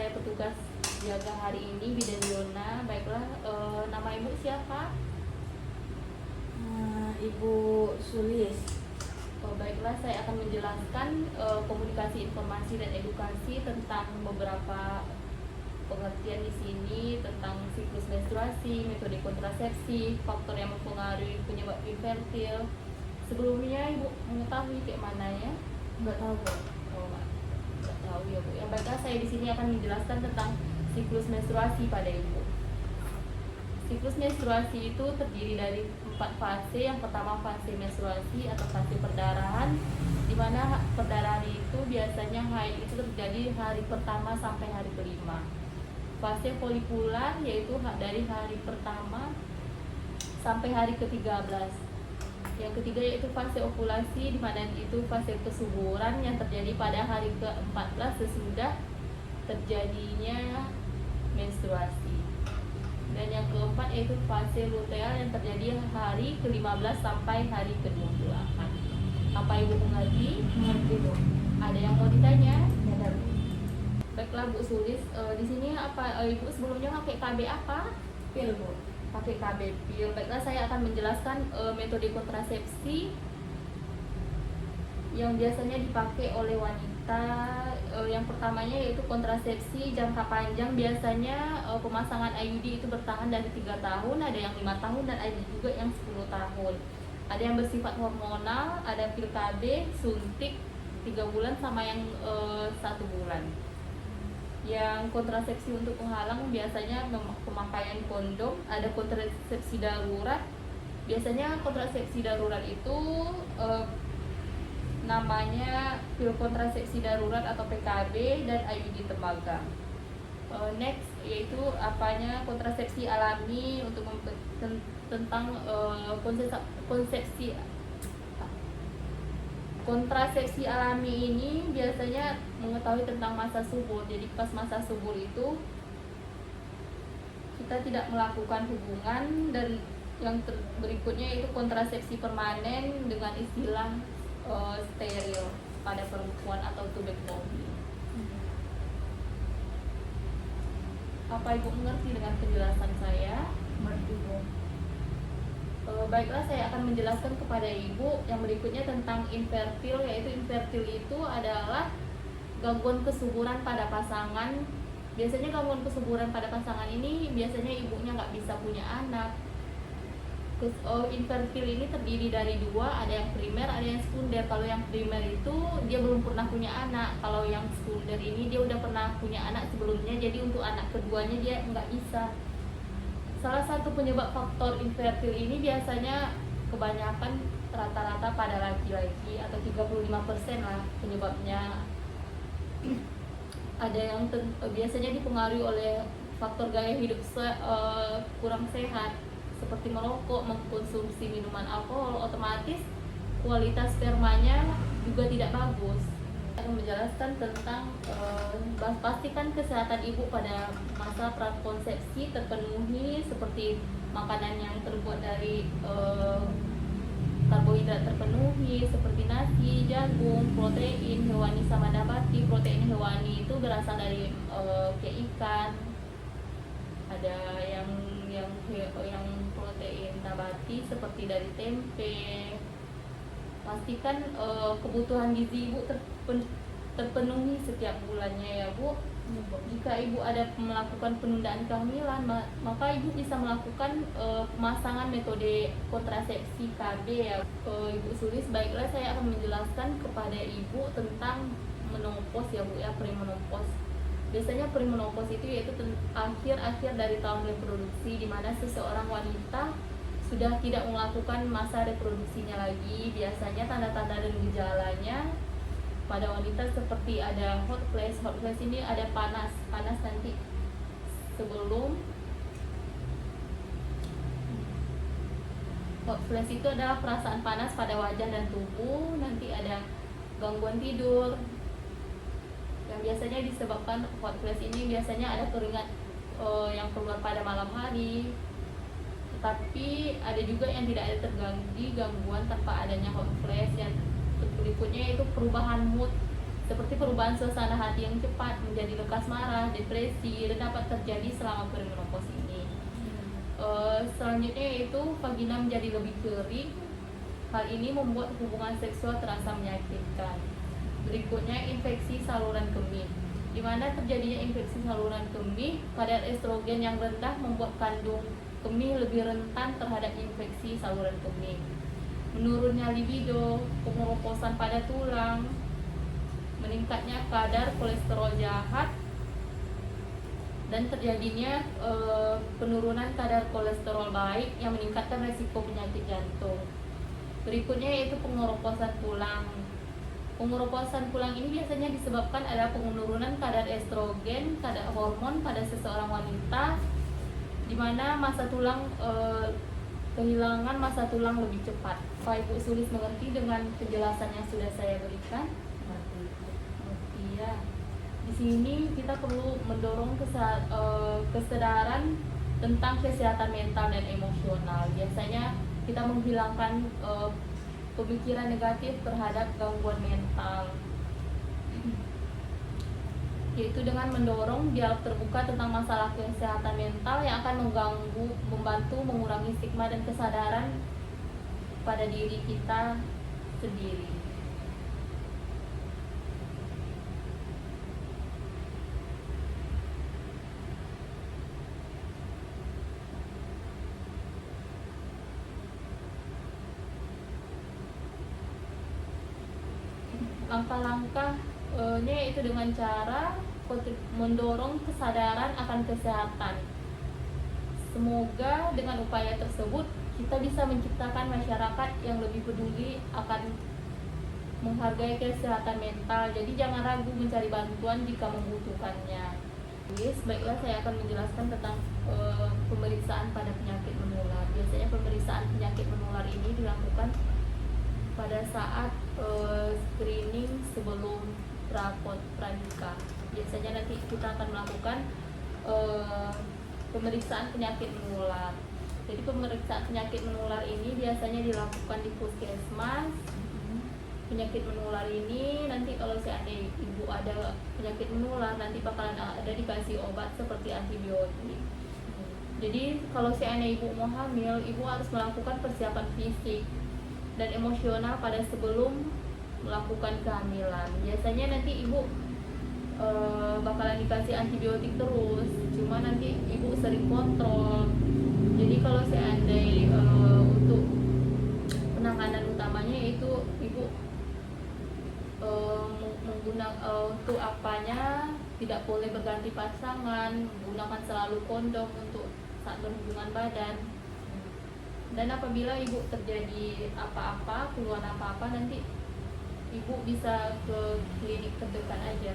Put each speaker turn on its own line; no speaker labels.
saya petugas jaga hari ini, Bidan Yona. Baiklah, nama ibu siapa?
Ibu Sulis.
Baiklah, saya akan menjelaskan komunikasi, informasi, dan edukasi tentang beberapa pengertian di sini tentang siklus menstruasi, metode kontrasepsi, faktor yang mempengaruhi penyebab infertil. Sebelumnya ibu mengetahui kayak mana ya?
Nggak tahu, Bu.
Oh, nggak tahu ya bu. Yang baiklah, saya di sini akan menjelaskan tentang siklus menstruasi pada ibu. Siklus menstruasi itu terdiri dari 4 fase. Yang pertama fase menstruasi atau fase perdarahan, di mana perdarahan itu biasanya haid itu terjadi hari pertama sampai hari kelima. Fase folikular yaitu dari hari pertama sampai hari ke-13. Yang ketiga yaitu fase ovulasi, di mana itu fase kesuburan yang terjadi pada hari ke-14 sesudah terjadinya menstruasi. Dan yang keempat yaitu fase luteal yang terjadi hari ke-15 sampai hari ke-28. Apa ibu mengerti?
Mengerti, Bu.
Ada yang mau ditanya?
Ada, Bu.
Baiklah Bu Sulis, di sini apa ibu sebelumnya pakai KB apa?
Pil, Bu.
Pakai KB pil. Baiklah, saya akan menjelaskan metode kontrasepsi yang biasanya dipakai oleh wanita. Yang pertamanya yaitu kontrasepsi jangka panjang. Biasanya pemasangan IUD itu bertahan dari 3 tahun, ada yang 5 tahun, dan ada juga yang 10 tahun. Ada yang bersifat hormonal, ada pil KB, suntik 3 bulan sama yang 1 bulan. Yang kontrasepsi untuk penghalang biasanya pemakaian kondom. Ada kontrasepsi darurat. Biasanya kontrasepsi darurat itu namanya pil kontrasepsi darurat atau PKB dan IUD tembaga. Next yaitu apanya kontrasepsi alami untuk tentang kontrasepsi alami ini biasanya mengetahui tentang masa subur. Jadi pas masa subur itu kita tidak melakukan hubungan. Dan yang berikutnya itu kontrasepsi permanen dengan istilah steril pada perempuan atau tubektomi. Apa ibu mengerti dengan penjelasan saya?
Mengerti, Bu.
Baiklah, saya akan menjelaskan kepada ibu yang berikutnya tentang infertil, yaitu infertil itu adalah gangguan kesuburan pada pasangan. Biasanya gangguan kesuburan pada pasangan ini biasanya ibunya nggak bisa punya anak. Infertil ini terdiri dari 2, ada yang primer, ada yang sekunder. Kalau yang primer itu dia belum pernah punya anak. Kalau yang sekunder ini dia udah pernah punya anak sebelumnya, jadi untuk anak keduanya dia nggak bisa. Salah satu penyebab faktor infertil ini biasanya kebanyakan rata-rata pada laki-laki atau 35% lah penyebabnya. Ada yang biasanya dipengaruhi oleh faktor gaya hidup kurang sehat seperti merokok, mengkonsumsi minuman alkohol, otomatis kualitas spermanya juga tidak bagus. Saya akan menjelaskan tentang pastikan kesehatan ibu pada masa prakonsepsi terpenuhi, seperti makanan yang terbuat dari karbohidrat terpenuhi seperti nasi, jagung, protein hewani sama nabati. Protein hewani itu berasal dari kayak ikan. Ada yang protein nabati seperti dari tempe. Pastikan kebutuhan gizi ibu terpenuhi setiap bulannya ya Bu. Jika ibu ada melakukan penundaan kehamilan, maka ibu bisa melakukan pemasangan metode kontrasepsi KB ya. Ibu Sulis, baiklah saya akan menjelaskan kepada ibu tentang menopause ya Bu ya, premenopause. Biasanya premenopause itu yaitu akhir-akhir dari tahun reproduksi, di mana seseorang wanita sudah tidak melakukan masa reproduksinya lagi. Biasanya tanda-tanda dan gejalanya pada wanita seperti ada hot flash. Hot flash ini ada panas nanti sebelum. Hot flash itu adalah perasaan panas pada wajah dan tubuh. Nanti ada gangguan tidur yang biasanya disebabkan hot flash ini. Biasanya ada keringat yang keluar pada malam hari. Tetapi ada juga yang tidak ada gangguan tanpa adanya hot flash. Yang berikutnya itu perubahan mood seperti perubahan suasana hati yang cepat menjadi lekas marah, depresi, dan dapat terjadi selama perimenopause ini. Selanjutnya yaitu vagina menjadi lebih kering. Hal ini membuat hubungan seksual terasa menyakitkan. Berikutnya infeksi saluran kemih. Di mana terjadinya infeksi saluran kemih, kadar estrogen yang rendah membuat kandung kemih lebih rentan terhadap infeksi saluran kemih. Menurunnya libido, pengeroposan pada tulang, meningkatnya kadar kolesterol jahat, dan terjadinya penurunan kadar kolesterol baik yang meningkatkan resiko penyakit jantung. Berikutnya yaitu pengeroposan tulang. Pengeroposan tulang ini biasanya disebabkan ada penurunan kadar estrogen, kadar hormon pada seseorang wanita, di mana masa tulang kehilangan masa tulang lebih cepat. Pak Ibu Sulis mengerti dengan penjelasan yang sudah saya berikan? Mengerti ya. Di sini kita perlu mendorong kesadaran tentang kesehatan mental dan emosional. Biasanya kita menghilangkan pemikiran negatif terhadap gangguan mental, yaitu dengan mendorong dialog terbuka tentang masalah kesehatan mental yang akan membantu mengurangi stigma dan kesadaran pada diri kita sendiri. Langkah-langkahnya itu dengan cara mendorong kesadaran akan kesehatan. Semoga dengan upaya tersebut kita bisa menciptakan masyarakat yang lebih peduli akan menghargai kesehatan mental. Jadi jangan ragu mencari bantuan jika membutuhkannya. Yes, baiklah, saya akan menjelaskan tentang pemeriksaan pada penyakit menular. Biasanya pemeriksaan penyakit menular ini dilakukan pada saat screening sebelum pranikah. Biasanya nanti kita akan melakukan pemeriksaan penyakit menular. Jadi pemeriksaan penyakit menular ini biasanya dilakukan di puskesmas. Penyakit menular ini nanti kalau seandainya ibu ada penyakit menular, nanti bakalan ada dikasih obat seperti antibiotik. Jadi kalau seandainya ibu mau hamil, ibu harus melakukan persiapan fisik dan emosional pada sebelum melakukan kehamilan. Biasanya nanti ibu bakalan dikasih antibiotik terus, cuma nanti ibu sering kontrol. Jadi kalau seandainya untuk penanganan utamanya itu ibu menggunakan untuk apanya tidak boleh berganti pasangan, menggunakan selalu kondom untuk saat berhubungan badan. Dan apabila ibu terjadi apa-apa, keluhan apa-apa, nanti ibu bisa ke klinik terdekat aja.